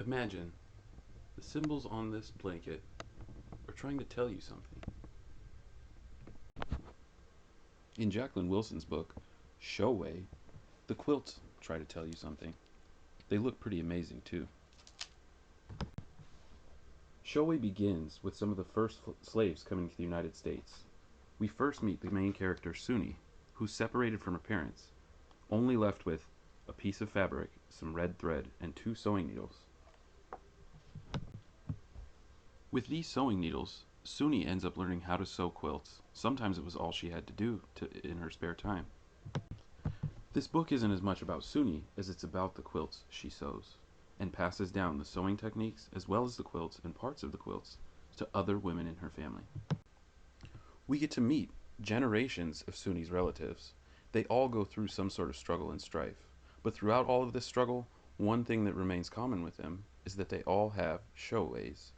Imagine the symbols on this blanket are trying to tell you something. In Jacqueline Wilson's book, Showway, the quilts try to tell you something. They look pretty amazing too. Showway begins with some of the first slaves coming to the United States. We first meet the main character, Suni, who's separated from her parents, only left with a piece of fabric, some red thread, and two sewing needles. With these sewing needles, Suni ends up learning how to sew quilts. Sometimes it was all she had to do in her spare time. This book isn't as much about Suni as it's about the quilts she sews, and passes down the sewing techniques as well as the quilts and parts of the quilts to other women in her family. We get to meet generations of Suni's relatives. They all go through some sort of struggle and strife, but throughout all of this struggle, one thing that remains common with them is that they all have showways.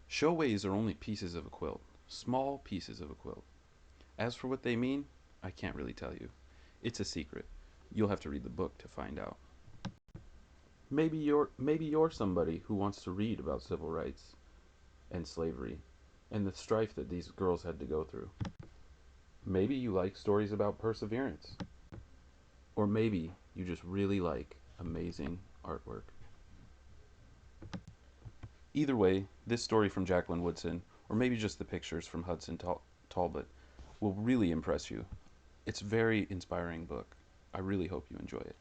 Showways are only pieces of a quilt, small pieces of a quilt. As for what they mean, I can't really tell you. It's a secret. You'll have to read the book to find out. Maybe you're somebody who wants to read about civil rights and slavery and the strife that these girls had to go through. Maybe you like stories about perseverance. Or maybe you just really like amazing artwork. Either way, this story from Jacqueline Woodson, or maybe just the pictures from Talbott, will really impress you. It's a very inspiring book. I really hope you enjoy it.